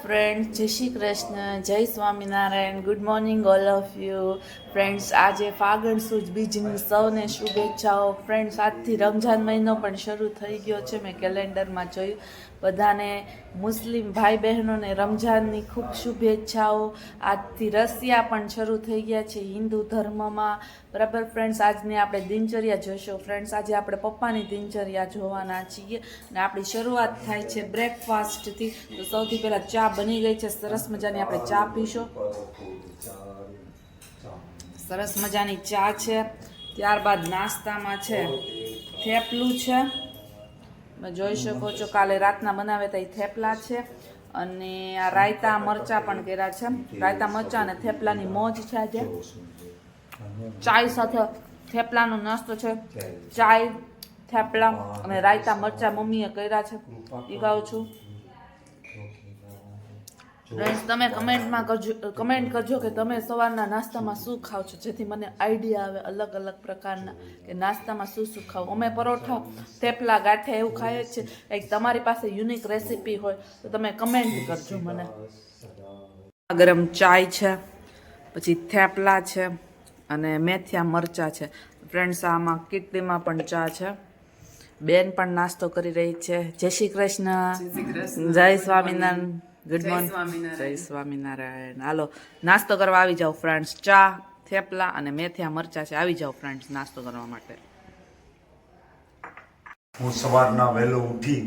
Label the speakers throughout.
Speaker 1: Friends, જય શ્રી કૃષ્ણ, જય Swaminarayan. Good morning all of you. Friends, આજે ફાગણ સુદ બીજની સૌને શુભેચ્છાઓ. ફ્રેન્ડ્સ, આજથી રમઝાન મહિનો પણ શરૂ થઈ ગયો છે. મેં કેલેન્ડરમાં જોયું. બધાને મુસ્લિમ ભાઈ બહેનોને રમઝાનની ખૂબ શુભેચ્છાઓ. આજથી રસિયા પણ શરૂ થઈ ગયા છે હિન્દુ ધર્મમાં. બરાબર ફ્રેન્ડ્સ, આજની આપણે દિનચર્યા જોઈશું. ફ્રેન્ડ્સ, આજે આપણે પપ્પાની દિનચર્યા જોવાના છીએ અને આપણી શરૂઆત થાય છે બ્રેકફાસ્ટથી. તો સૌથી પહેલાં ચા બની ગઈ છે, સરસ મજાની આપણે ચા પીશું. સરસ મજાની ચા છે. ત્યારબાદ નાસ્તામાં છે થેપલું છે. તમે જોઈ શકો છો, કાલે રાતના બનાવે તો એ થેપલા છે. અને આ રાયતા મરચાં પણ કર્યા છે. રાયતા મરચાં અને થેપલાની મોજ છે આજે. ચાય સાથે થેપલાનો નાસ્તો છે. ચાય, થેપલા અને રાયતા મરચાં મમ્મીએ કર્યા છે, એ ખાઉં છું. ફ્રેન્ડ્સ, તમે કમેન્ટ કરજો કે તમે સવારના નાસ્તામાં શું ખાવ છો, જેથી મને આઈડિયા આવે અલગ અલગ પ્રકારના કે નાસ્તામાં શું શું ખાવ. અમે પરોઠા, થેપલા, ગાંઠિયા એવું ખાઈએ છીએ. કંઈક તમારી પાસે યુનિક રેસીપી હોય તો તમે કમેન્ટ કરજો મને. ગરમ ચાય છે, પછી થેપલા છે અને મેથિયા મરચાં છે. ફ્રેન્ડ્સ, આમાં કિટલીમાં પણ ચા છે. બેન પણ નાસ્તો કરી રહી છે. જય શ્રી કૃષ્ણ, જય સ્વામિનારાયણ. ગુડ મોર્નિંગ, જય સ્વામિનારાયણ. હાલો નાસ્તો કરવા આવી જાઓ ફ્રેન્ડ્સ. ચા, થેપલા અને મેથિયા મરચાં છે. આવી જાઓ ફ્રેન્ડ્સ નાસ્તો કરવા માટે.
Speaker 2: હું સવારના વહેલો ઉઠી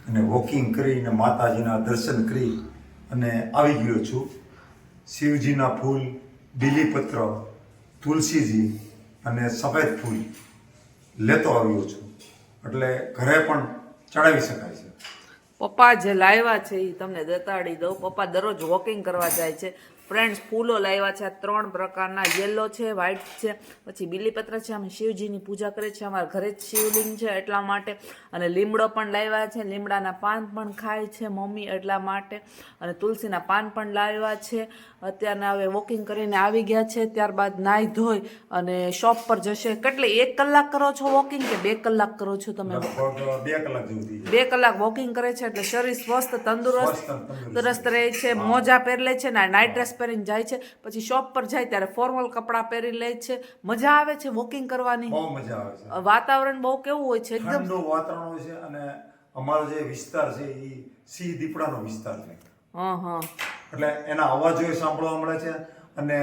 Speaker 2: અને વોકિંગ કરીને માતાજીના દર્શન કરી અને આવી ગયો છું. શિવજીના ફૂલ, બીલીપત્ર, તુલસીજી અને સફેદ ફૂલ લેતો આવ્યો છું, એટલે ઘરે પણ ચડાવી શકાય છે.
Speaker 1: પપ્પા જે લાવ્યા છે એ તમને દેતાડી દઉં. પપ્પા દરરોજ વોકિંગ કરવા જાય છે. ફ્રેન્ડ્સ, ફૂલો લાવ્યા છે આ 3 પ્રકારના. યલો છે, વ્હાઈટ છે, પછી બીલીપત્ર છે. અમે શિવજીની પૂજા કરીએ છીએ, અમારા ઘરે જ શિવલિંગ છે એટલા માટે. અને લીમડો પણ લાવ્યા છે. લીમડાના પાન પણ ખાય છે મમ્મી એટલા માટે. અને તુલસીના પાન પણ લાવ્યા છે. અત્યારના હવે વોકિંગ કરીને આવી ગયા છે. ત્યારબાદ નાહી ધોઈ અને શોપ પર જશે. કેટલી 1 કલાક કરો છો વોકિંગ કે 2 કલાક કરો છો તમે?
Speaker 2: લગભગ 2 કલાક જેવું.
Speaker 1: 2 કલાક વોકિંગ કરે છે એટલે શરીર સ્વસ્થ તંદુરસ્ત રહે છે. મોજા પહેરી લે છે ને નાઇટ ડ્રેસ પહેરીને જાય છે. પછી શોપ પર જાય ત્યારે ફોર્મલ કપડાં પહેરી લે છે. મજા આવે છે વોકિંગ કરવાની.
Speaker 2: બહુ મજા આવે છે.
Speaker 1: વાતાવરણ બહુ કેવું હોય છે? એકદમ
Speaker 2: ઠંડુ વાતાવરણ હોય છે. અને અમારો જે વિસ્તાર છે એ સિંહ દીપડાનો વિસ્તાર છે. એટલે એના અવાજો સાંભળવા મળે છે. અને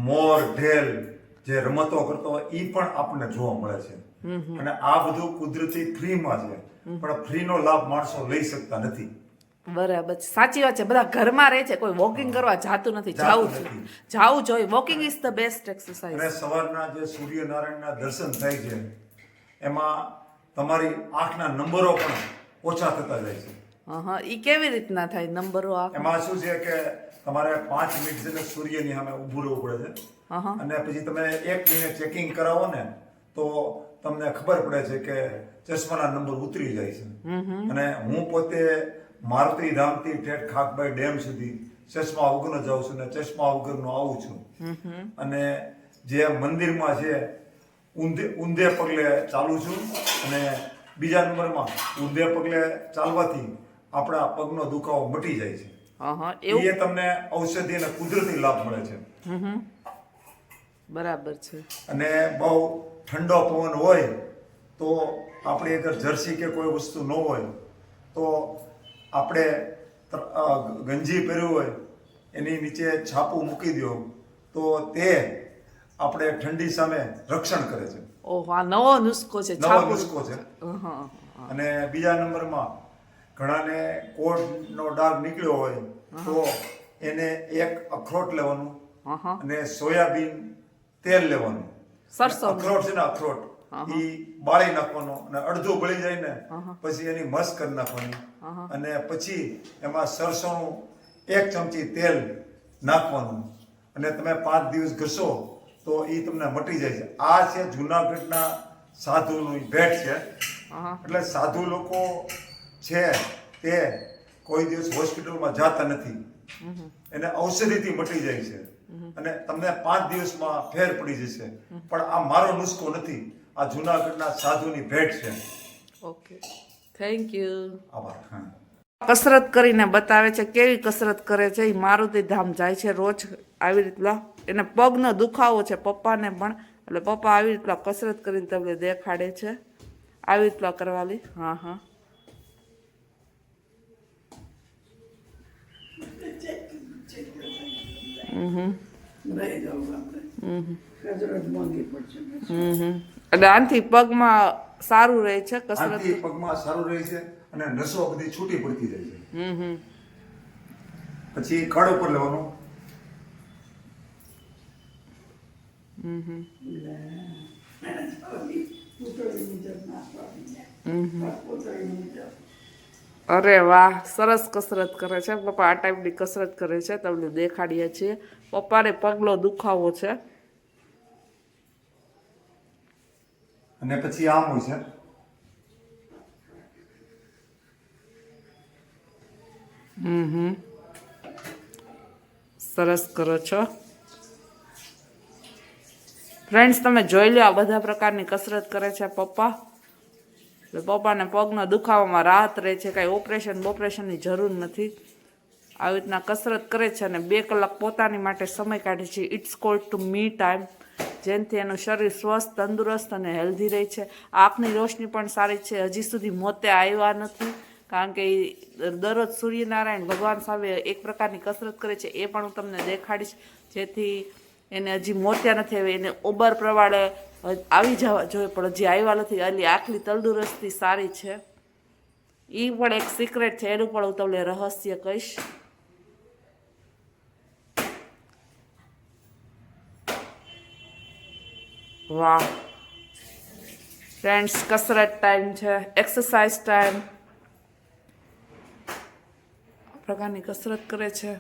Speaker 2: મોર, ઢેલ જે રમતો કરતો હોય એ પણ આપણને જોવા મળે છે. અને આ બધું કુદરતી ફ્રીમાં છે, પણ ફ્રીનો લાભ માણસો લઈ શકતા નથી.
Speaker 1: બરાબર, સાચી વાત છે. બધા ઘરમાં રહે છે, કોઈ વોકિંગ કરવા જાતું નથી. જાવું જોઈએ. Walking is the best exercise.
Speaker 2: અને સવારના જે સૂર્યનારાયણના દર્શન થાય છે એમાં તમારી આંખના નંબરો પણ ઓછા થતા જાય છે.
Speaker 1: ઈ કેવી રીતના થાય નંબરો?
Speaker 2: એમાં શું છે કે તમારે 5 મિનિટ છે સૂર્યની સામે ઊભું રહેવું પડે છે. અને પછી તમે 1 મિનિટ ચેકિંગ કરાવો ને તો તમને ખબર પડે છે કે ચશ્માના નંબર ઉતરી જાય છે. અને હું પોતે મારુતિ ધામથી ઠેઠ ખાકભાઈ ડેમ સુધી ચશ્મા વગરનો જાઉં છું ને ચશ્મા વગરનો આવું છું. અને જે મંદિરમાં છે ઊંધે પગલે ચાલું છું. અને બીજા નંબરમાં ઊંધે પગલે ચાલવાથી આપણા પગનો દુખાવો મટી જાય છે. એ તમને ઔષધિ અને કુદરતી લાભ મળે છે.
Speaker 1: બરાબર છે.
Speaker 2: અને બહુ ઠંડો પવન હોય તો આપણે અગર જર્સી કે કોઈ વસ્તુ ન હોય તો આપણે ગંજી પહેર્યું હોય એની નીચે છાપું મૂકી દો તો તે આપણે ઠંડી સામે રક્ષણ કરે છે.
Speaker 1: ઓહ, આ નવો નુસ્ખો છે.
Speaker 2: નવો નુસ્ખો છે. અને બીજા નંબરમાં ઘણાને કોઢનો ડાઘ નીકળ્યો હોય તો એને 1 અખરોટ લેવાનું અને સોયાબીન તેલ લેવાનું. અખરોટ છે ને, અખરોટ એ બાળી નાખવાનો અને અડધું બળી જાય ને પછી એની મસ્ત કરી નાખવાની. અને પછી એમાં સરસોનું 1 ચમચી તેલ નાખવાનું અને તમે 5 દિવસ ઘસો તો એ તમને મટી જાય છે. આ છે જુનાગઢના સાધુની ભેટ છે. એટલે સાધુ લોકો છે તે કોઈ દિવસ હોસ્પિટલમાં જતા નથી. એને ઔષધિથી મટી જાય છે. અને તમને 5 દિવસમાં ફેર પડી જશે. પણ આ મારો નુસ્ખો નથી, આ જુનાગઢના સાધુની ભેટ છે.
Speaker 1: Okay, thank you.
Speaker 2: આભાર.
Speaker 1: કસરત કરીને બતાવે છે કેવી કસરત કરે છે. એ મારુતિ ધામ જાય છે રોજ આવી રીતના. એને પગનો દુખાવો છે પપ્પાને પણ, એટલે પપ્પા આવી રીતના કસરત કરીને તમને દેખાડે છે આવી રીતના કરવાની. હા હા એટલે આનાથી પગમાં સારું રહે છે કસરત.
Speaker 2: આનાથી પગમાં સારું રહે છે અને નસો બધી છૂટી પડતી જાય છે. પછી કળ ઉપર લેવાનું.
Speaker 1: અરે વાહ, સરસ કસરત કરે છે પપ્પા. આ ટાઈપની કસરત કરે છે તમને દેખાડીએ છીએ. પપ્પાને પગનો દુખાવો છે.
Speaker 2: અને પછી આમ હોય છે.
Speaker 1: સરસ કરો છો ફ્રેન્ડ્સ. તમે જોઈ લો આ બધા પ્રકારની કસરત કરે છે પપ્પા. પપ્પાને પગનો દુખાવામાં રાહત રહે છે. કાંઈ ઓપરેશનની જરૂર નથી. આવી રીતના કસરત કરે છે અને 2 કલાક પોતાની માટે સમય કાઢે છે. It's called to me time. જેનાથી એનું શરીર સ્વસ્થ, તંદુરસ્ત અને હેલ્ધી રહે છે. આંખની રોશની પણ સારી છે. હજી સુધી મોતે આવ્યા નથી, કારણ કે દરરોજ સૂર્યનારાયણ ભગવાન સામે એક પ્રકારની કસરત કરે છે. એ પણ હું તમને દેખાડીશ, જેથી એને હજી મોત્યા નથી આવી. એને ઉંમર પ્રમાણે આવી જવા જોઈએ, પણ હજી આવ્યા નથી. એટલે આટલી તંદુરસ્તી સારી છે. એ પણ એક સિક્રેટ છે, એનું પણ હું તમને રહસ્ય કહીશ. વાહ ફ્રેન્ડ્સ, કસરત ટાઈમ છે, એક્સરસાઇઝ ટાઈમ. આ પ્રકારની કસરત કરે છે.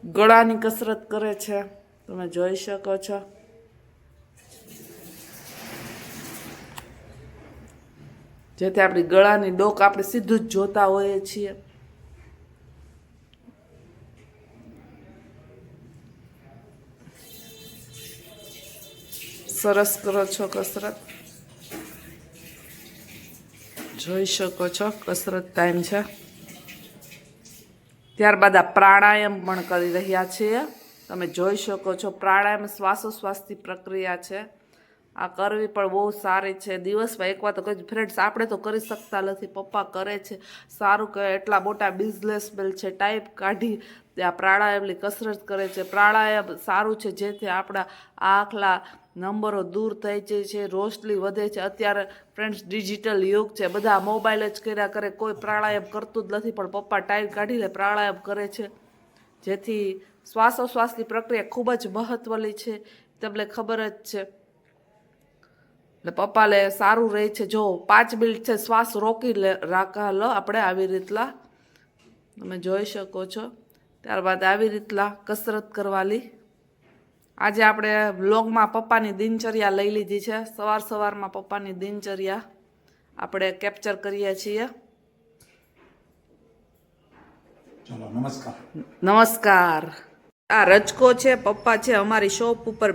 Speaker 1: ગળાની કસરત કરે છે, તમે જોઈ શકો છો. જેથી આપણી ગળાની ડોક આપણે સીધું જ જોતા હોઈએ છીએ. સરસ કરો છો કસરત. જોઈ શકો છો કસરત ટાઈમ છે. ત્યારબાદ આ પ્રાણાયામ પણ કરી રહ્યા છીએ. તમે જોઈ શકો છો પ્રાણાયામ શ્વાસોશ્વાસની પ્રક્રિયા છે. આ કરવી પણ બહુ સારી છે. દિવસમાં એકવાર તો કરી. ફ્રેન્ડ્સ, આપણે તો કરી શકતા નથી, પપ્પા કરે છે. સારું કહે, એટલા મોટા બિઝનેસમેન છે, ટાઈપ કાઢી આ પ્રાણાયામની કસરત કરે છે. પ્રાણાયામ સારું છે, જેથી આપણા આંખલા નંબરો દૂર થઈ જાય છે, રોશની વધે છે. અત્યારે ફ્રેન્ડ્સ ડિજિટલ યુગ છે, બધા મોબાઈલ જ કર્યા કરે, કોઈ પ્રાણાયામ કરતું જ નથી. પણ પપ્પા ટાઈમ કાઢીને પ્રાણાયામ કરે છે, જેથી શ્વાસોશ્વાસની પ્રક્રિયા ખૂબ જ મહત્વની છે, તમને ખબર જ છે. એટલે પપ્પાને સારું રહે છે. જો 5 મિનિટ છે, શ્વાસ રોકી રાખલો આપણે આવી રીતના, તમે જોઈ શકો છો. ત્યારબાદ આવી રીતના કસરત કરવાની. આજે આપણે વ્લોગમાં પપ્પાની દિનચર્યા લઈ લીધી છે. સવારમાં પપ્પાની દિનચર્યા આપણે કેપ્ચર કરીએ છીએ.
Speaker 2: ચલો, નમસ્કાર.
Speaker 1: નમસ્કાર. આ રજકો છે, પપ્પા છે. અમારી શોપ ઉપર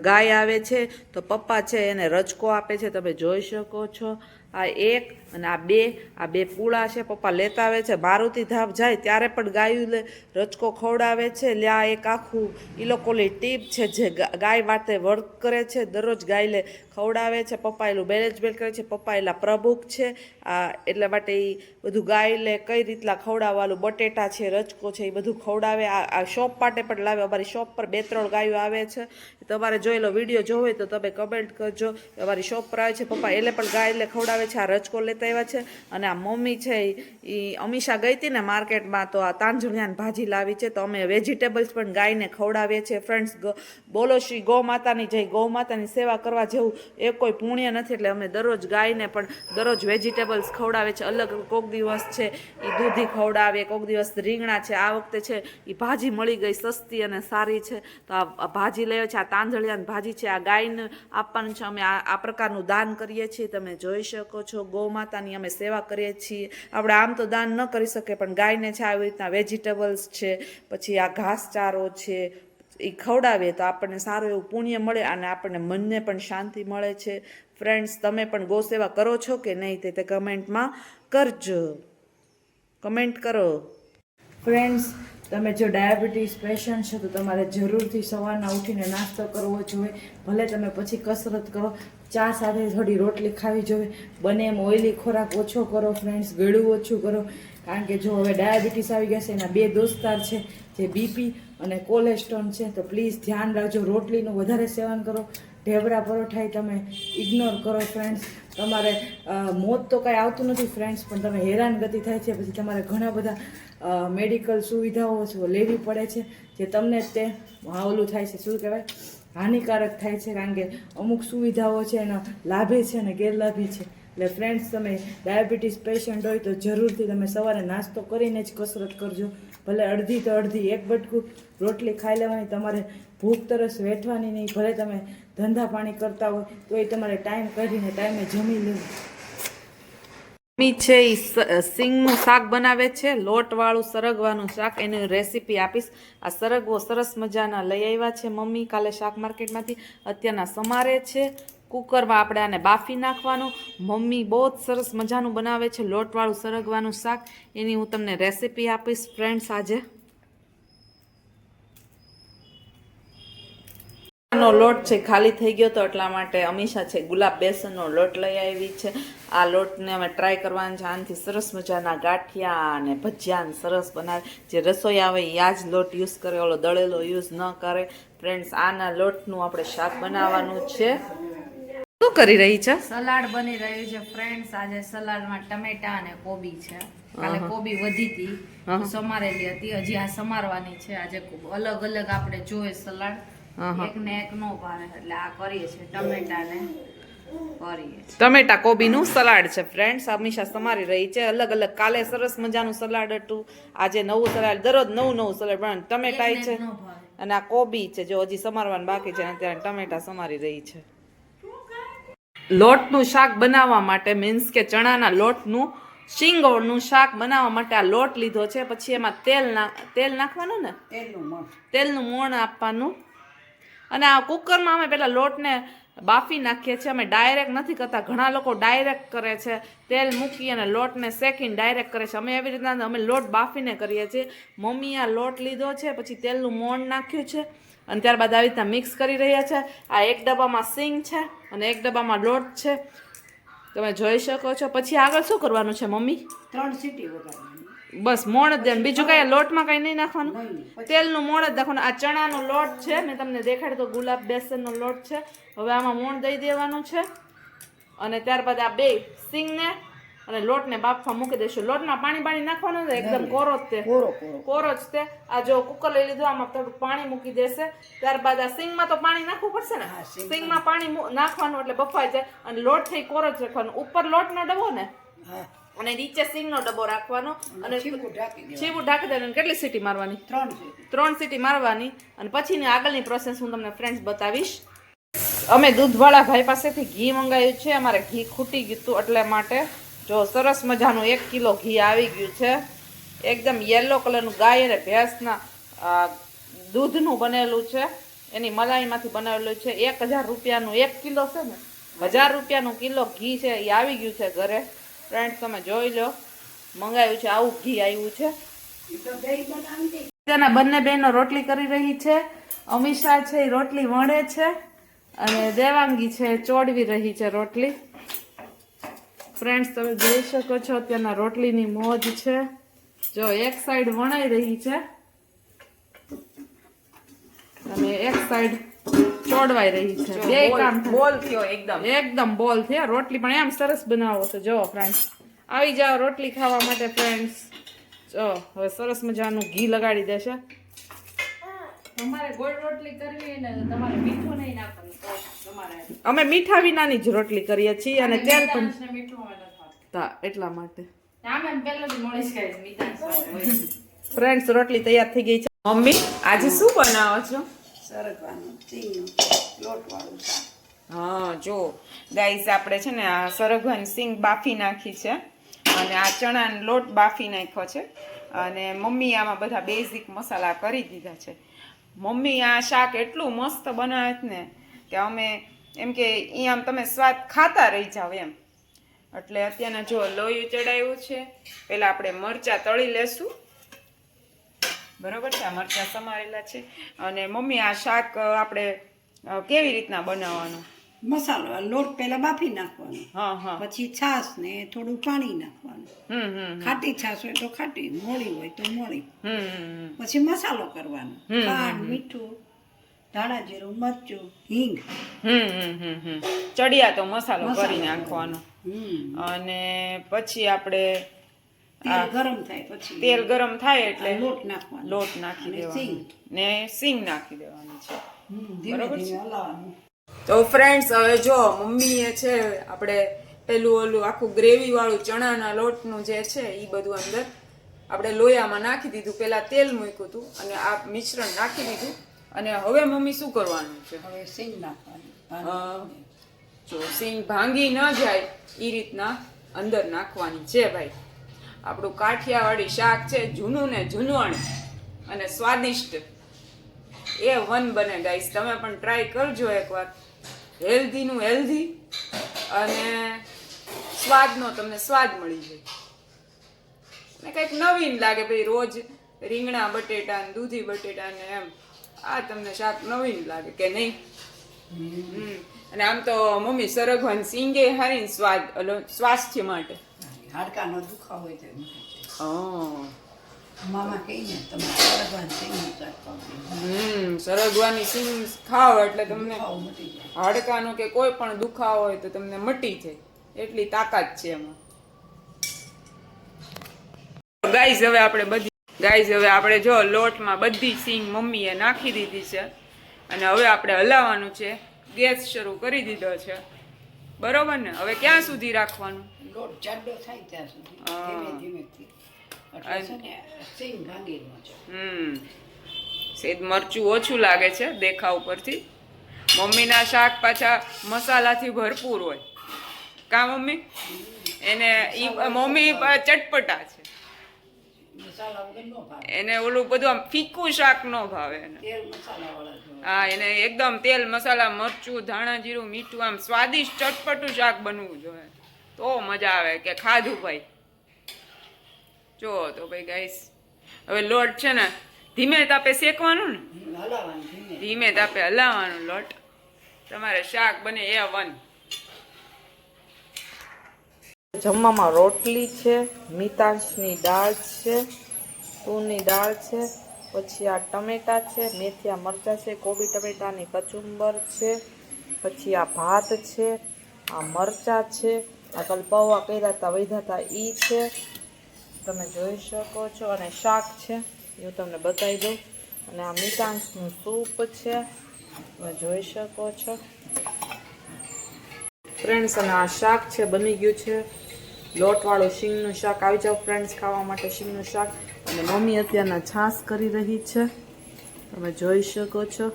Speaker 1: ગાય આવે છે, તો પપ્પા છે એને રજકો આપે છે, તમે જોઈ શકો છો. આ 1 અને આ 2, આ 2 પૂળા છે, પપ્પા લેતા આવે છે. મારુતિ ધામ જાય ત્યારે પણ ગાયું રજકો ખવડાવે છે. લ્યા એક આખું એ લોકોની ટીપ છે, જે ગાય માટે વર્ક કરે છે. દરરોજ ગાયને ખવડાવે છે. પપ્પા એનું મેનેજમેન્ટ કરે છે. પપ્પા એના પ્રમુખ છે. એટલા માટે એ બધું ગાયને કઈ રીતના ખવડાવવાનું, બટેટા છે, રજકો છે, એ બધું ખવડાવે. આ શોપ માટે પણ લાવે. અમારી શોપ પર 2-3 ગાયો આવે છે. તમારે જોયેલો વિડીયો જોવો હોય તો તમે કમેન્ટ કરજો. અમારી શોપ પર આવે છે પપ્પા, એટલે પણ ગાયને ખવડાવે છે. આ રજકો લેતા આવ્યા છે. અને આ મમ્મી છે એ અમીષા ગઈ હતી ને માર્કેટમાં, તો આ તાંજણિયાની ભાજી લાવી છે. તો અમે વેજીટેબલ્સ પણ ગાયને ખવડાવીએ છીએ. ફ્રેન્ડ્સ, બોલો શ્રી ગૌ માતાની જય. ગૌ માતાની સેવા કરવા જેવું એ કોઈ પુણ્ય નથી. એટલે અમે દરરોજ ગાયને પણ દરરોજ વેજીટેબલ્સ ખવડાવે છે. અલગ કોક દિવસ છે એ દૂધી ખવડાવે, કોક દિવસ રીંગણા છે. આ વખતે છે એ ભાજી મળી ગઈ, સસ્તી અને સારી છે, તો આ ભાજી લેવે છે. આ તાંજળિયાની ભાજી છે, આ ગાયને આપવાનું છે. અમે આ પ્રકારનું દાન કરીએ છીએ, તમે જોઈ શકો છો. ગૌ માતાની અમે સેવા કરીએ છીએ. આપણે આમ તો દાન ન કરી શકીએ, પણ ગાયને છે આવી રીતના વેજીટેબલ્સ છે, પછી આ ઘાસચારો છે, એ ખવડાવીએ તો આપણને સારું એવું પુણ્ય મળે અને આપણને મનને પણ શાંતિ મળે છે. ફ્રેન્ડ્સ, તમે પણ ગૌ સેવા કરો છો કે નહીં તે કમેન્ટમાં કરજો. કમેન્ટ કરો. ફ્રેન્ડ્સ, તમે જો ડાયાબિટીસ પેશન્ટ છો તો તમારે જરૂરથી સવારના ઉઠીને નાસ્તો કરવો જોઈએ. ભલે તમે પછી કસરત કરો, ચા સાથે થોડી રોટલી ખાવી જોઈએ. બને એમ ઓઇલી ખોરાક ઓછો કરો ફ્રેન્ડ્સ, ગળ્યું ઓછું કરો. કારણ કે જો હવે ડાયાબિટીસ આવી ગયા છે, એના 2 દોસ્તાર છે, જે બીપી અને કોલેસ્ટ્રોલ છે. તો પ્લીઝ ધ્યાન રાખજો, રોટલીનું વધારે સેવન કરો. ઢેબરા પરોઠાઈ તમે ઇગ્નોર કરો ફ્રેન્ડ્સ. તમારે મોત તો કાંઈ આવતું નથી ફ્રેન્ડ્સ, પણ તમે હેરાનગતિ થાય છે. પછી તમારે ઘણા બધા મેડિકલ સુવિધાઓ લેવી પડે છે, જે તમને તે ઓલું થાય છે, શું કહેવાય, હાનિકારક થાય છે. કારણ કે અમુક સુવિધાઓ છે એના લાભે છે અને ગેરલાભી છે. એટલે ફ્રેન્ડ્સ, તમે ડાયાબિટીસ પેશન્ટ હોય તો જરૂરથી તમે સવારે નાસ્તો કરીને જ કસરત કરજો. ભલે અડધી તો અડધી, 1 બટકું રોટલી ખાઈ લેવાની. તમારે ભૂખ તરસ વેઠવાની નહીં. ભલે તમે ધંધા પાણી કરતા હોય તો એ તમારે ટાઈમ કાઢીને ટાઈમે જમી લેવું. મમ્મી છે એ સિંગનું શાક બનાવે છે, લોટવાળું સરગવાનું શાક. એની રેસીપી આપીશ. આ સરગવો સરસ મજાના લઈ આવ્યા છે મમ્મી કાલે શાક માર્કેટમાંથી. અત્યારના સમારે છે. કુકરમાં આપણે આને બાફી નાખવાનું. મમ્મી બહુ જ સરસ મજાનું બનાવે છે લોટવાળું સરગવાનું શાક. એની હું તમને રેસીપી આપીશ ફ્રેન્ડ્સ આજે. નો લોટ છે ખાલી થઈ ગયો તો એટલા માટે અમીષા છે ગુલાબ બેસનનો લોટ લઈ આવી છે. આ લોટને અમે ટ્રાય કરવાનું છે. આનાથી સરસ મજાના ગાંઠિયા અને ભજીયા સરસ બનાવે. જે રસોઈ આવે એ આ જ લોટ યુઝ કરે, ઓલો દળેલો યુઝ ન કરે ફ્રેન્ડ્સ. આના લોટનું આપણે શાક બનાવવાનું છે. શું કરી રહી છે?
Speaker 3: સલાડ બની રહ્યું છે ફ્રેન્ડ્સ. આજે સલાડમાં ટમેટા અને કોબી છે. કાલે કોબી વધી હતી, સમારેલી હતી, હજી આ સમારવાની છે. આજે અલગ અલગ આપણે જોઈએ સલાડ, એક ને એક નો ભાવે, એટલે આ કરીએ છીએ ટમેટા ને કરીએ.
Speaker 1: ટમેટા કોબીનું સલાડ છે ફ્રેન્ડ્સ. અમીષા સમારી રહી છે. અલગ અલગ કાલે સરસ મજાનું સલાડ હતું, આજે નવું સલાડ. દરરોજ નવું સલાડ પણ ટમેટા છે અને આ કોબી છે. જો હજી સમારવાનું બાકી છે, અત્યારે ટમેટા સમારી રહી છે. લોટનું શાક બનાવવા માટે મીન્સ કે ચણાના લોટનું શીંગોળનું શાક બનાવવા માટે આ લોટ લીધો છે. પછી એમાં તેલ નાખવાનું ને, તેલનું મોણ આપવાનું. અને આ કુકરમાં અમે પેલા લોટને બાફી નાખીએ છીએ. અમે ડાયરેક્ટ નથી કરતા. ઘણા લોકો ડાયરેક્ટ કરે છે, તેલ મૂકી અને લોટને શેકીને ડાયરેક્ટ કરે છે. અમે એવી રીતના અમે લોટ બાફીને કરીએ છીએ. મમ્મી આ લોટ લીધો છે, પછી તેલનું મોણ નાખ્યું છે અને ત્યારબાદ આવી રીતના મિક્સ કરી રહ્યા છે. આ એક ડબ્બામાં સિંગ છે અને એક ડબ્બામાં લોટ છે, તમે જોઈ શકો છો. પછી આગળ શું કરવાનું છે મમ્મી?
Speaker 3: 3 સીટી વગાડવાની.
Speaker 1: બસ મોણ જ દે, બીજું કઈ લોટમાં કઈ નહીં નાખવાનું, તેલનું મોણ જ નાખવાનું. આ ચણાનો લોટ છે, મેં તમને દેખાડ્યો તો ગુલાબ બેસનનો લોટ છે. હવે આમાં મોણ દઈ દેવાનું છે અને ત્યારબાદ આ બે સિંગને અને લોટને બાફવા મૂકી દઈશું. લોટમાં પાણી નાખવાનું છે, એકદમ કોરો જ તે, કોરો જ તે. આ જો કુકર લઈ લીધું, આમાં થોડું પાણી મૂકી દેશે. ત્યારબાદ આ સિંગમાં તો પાણી નાખવું પડશે ને, સિંગમાં પાણી નાખવાનું એટલે બફાઈ જાય. અને લોટ થઈ કોરો જ રાખવાનો. ઉપર લોટનો ડબ્બો ને અને નીચે સિંગનો ડબ્બો રાખવાનો અને છીબું ઢાંકી દેવાનું. કેટલી સીટી મારવાની? 3 સીટી મારવાની. અને પછીની આગળની પ્રોસેસ હું તમને ફ્રેન્ડ્સ બતાવીશ. અમે દૂધવાળા ભાઈ પાસેથી ઘી મંગાવ્યું છે. અમારે ઘી ખૂટી ગયું હતું એટલે માટે જો સરસ મજાનું 1 કિલો ઘી આવી ગયું છે. એકદમ યલો કલરનું ગાય અને ભેંસના દૂધનું બનેલું છે. એની મલાઈમાંથી બનાવેલું છે. 1000 રૂપિયાનું 1 કિલો છે ને, 1000 રૂપિયાનું કિલો ઘી છે. એ આવી ગયું છે ઘરે ફ્રેન્ડ્સ. તમે જોઈ લો, મંગાવ્યું છે, આવું ઘી આવ્યું છે. તેના બંને બહેનો રોટલી કરી રહી છે. અમીષા છે એ રોટલી વણે છે અને દેવાંગી છે ચોડવી રહી છે રોટલી. ફ્રેન્ડ્સ, તમે જોઈ શકો છો અત્યારના રોટલીની મોજ છે. જો એક સાઈડ વણાઈ રહી છે અને એક સાઈડ ચોડવાઈ રહી છે. બે કામ બોલ થયો, એકદમ બોલ થયો. રોટલી પણ એમ સરસ બનાવો છે. જો ફ્રેન્ડ્સ, આવી જાઓ રોટલી ખાવા માટે ફ્રેન્ડ્સ. જો હવે સરસ મજાનું ઘી લગાડી દેશે.
Speaker 3: તમારે ગોળ રોટલી કરવી ને તમારે મીઠું નહીં નાખવાનું.
Speaker 1: અમે મીઠા વિનાની જ રોટલી કરીએ છીએ અને તેલ પણ
Speaker 3: મીઠું અમે નથી
Speaker 1: તા એટલા માટે.
Speaker 3: આમ એમ પહેલાથી મોળી ખાઈ મીઠા.
Speaker 1: ફ્રેન્ડ્સ, રોટલી તૈયાર થઈ ગઈ છે. મમ્મી આજે શું બનાવો છો?
Speaker 4: સરગવાનું સિંગ લોટવાળું શાક.
Speaker 5: હા જો ગાઈઝ, આપણે છે ને આ સરગવાની સિંગ બાફી નાખી છે અને આ ચણાનો લોટ બાફી નાખ્યો છે અને મમ્મી આમાં બધા બેઝિક મસાલા કરી દીધા છે. મમ્મી આ શાક એટલું મસ્ત બનાવે છે ને કે અમે એમ કે આમ તમે સ્વાદ ખાતા રહી જાવ એમ. એટલે અત્યારના જો લોહી ચડાવ્યું છે. પહેલા આપણે મરચાં તળી લેશું. બરોબર છે, આ મરચાં સમારેલા છે. અને મમ્મી આ શાક આપણે કેવી રીતના બનાવવાનું?
Speaker 4: મસાલો લોટ પહેલા બાફી નાખવાનો,
Speaker 5: હા હા.
Speaker 4: પછી છાશ ને થોડું પાણી નાખવાનું. ખાટી છાશ હોય તો ખાટી, મોળી હોય તો મોળી. પછી મસાલો કરવાનો, ખાંડ, મીઠું, ધાણા જીરું, મરચું, હિંગ.
Speaker 5: ચડિયા તો મસાલો કરી નાખવાનો. અને પછી આપણે
Speaker 4: તેલ ગરમ થાય પછી
Speaker 5: તેલ ગરમ થાય એટલે
Speaker 4: લોટ નાખવાનો,
Speaker 5: લોટ નાખી દેવાનો ને સિંગ નાખી દેવાની છે.
Speaker 4: ધીમે ધીમે હલાવવાનું.
Speaker 5: તો ફ્રેન્ડ્સ, હવે જો મમ્મીએ છે આપણે પેલું ઓલું આખું ગ્રેવી વાળું ચણાના લોટનું જે છે એ બધું અંદર આપણે લોયામાં નાખી દીધું. પેલા તેલ મૂક્યું હતું અને આ મિશ્રણ નાખી દીધું. અને હવે મમ્મી શું કરવાનું છે?
Speaker 4: હવે સિંગ નાખવાની.
Speaker 5: જો સિંગ ભાંગી ન જાય એ રીતના અંદર નાખવાની છે ભાઈ. આપણું કાઠિયાવાડી શાક છે, જૂનું ને જૂનવાણી અને સ્વાદિષ્ટ A1 બને ગાઈસ. તમે પણ ટ્રાય કરજો એકવાર. હેલ્ધીનું હેલ્ધી અને સ્વાદનો તમને સ્વાદ મળી જાય ને કંઈક નવીન લાગે ભાઈ. રોજ રીંગણા બટેટા ને દૂધી બટેટા ને એમ આ તમને શાક નવીન લાગે કે નહીં? અને આમ તો મમ્મી સરગવાની સિંગે હારી સ્વાદ સ્વાસ્થ્ય માટે.
Speaker 4: હાડકાનો દુખાવો હોય તો
Speaker 5: હા,
Speaker 4: મામા કહીને તમે સરગવાની સિંગનું શાક ખાઓ.
Speaker 5: સરગવાની સિંગ ખાઓ એટલે તમને
Speaker 4: દુખાવો મટી જાય.
Speaker 5: હાડકાનો કે કોઈ પણ દુખાવો હોય તો તમને મટી જાય, એટલી તાકાત છે એમાં. ગાઈઝ હવે આપણે જો લોટમાં બધી સિંગ મમ્મીએ નાખી દીધી છે અને હવે આપણે હલાવવાનું છે. ગેસ શરૂ કરી દીધો છે, બરોબર ને? હવે ક્યાં સુધી રાખવાનું?
Speaker 4: લોટ જાડો થાય ત્યાં સુધી ધીમે ધીમેથી. એટલે છે ને સિંગ ભાંગીનો છે.
Speaker 5: સેજ મરચું ઓછું લાગે છે દેખાવ પરથી. મમ્મીના શાક પાછા મસાલાથી ભરપૂર હોય કા મમ્મી? એને મમ્મી ચટપટા છે,
Speaker 4: મસાલા વગર ન ભાવે.
Speaker 5: એને ઓલું બધું આમ ફીકું શાક ન ભાવે એને.
Speaker 4: તેલ મસાલાવાળા જો.
Speaker 5: હા, એને એકદમ તેલ મસાલા, મરચું, ધાણા જીરું, મીઠું, આમ સ્વાદિષ્ટ ચટપટું શાક બનવું જોઈએ તો મજા આવે કે ખાધું ભાઈ. જો તો ભાઈ ગાઈસ, હવે લોટ છે ને ધીમે તાપે શેકવાનું ને,
Speaker 4: હલાવવાનું ધીમે.
Speaker 5: ધીમે તાપે હલાવવાનું લોટ. તમારે શાક બને A1.
Speaker 1: જમવામાં રોટલી છે, મિતાંશની દાળ છે, તુરની દાળ છે, પછી આ ટમેટા છે, મેથીયા મરચાં છે, કોબી ટમેટાની કચુંબર છે, પછી આ ભાત છે, આ મરચાં છે, આ કાલ પૌવા કર્યા હતા વધ્યા હતા ઈ છે, તમે જોઈ શકો છો. અને શાક છે એ હું તમને બતાવી દઉં. અને આ મિતાંશનું સૂપ છે, તમે જોઈ શકો છો ફ્રેન્ડ્સ. અને આ શાક છે બની ગયું છે, લોટવાળું શીંગનું શાક. આવી જાઓ ફ્રેન્ડ્સ ખાવા માટે શીંગનું શાક. અને મમ્મી અત્યારના છાશ કરી રહી છે, તમે જોઈ શકો છો.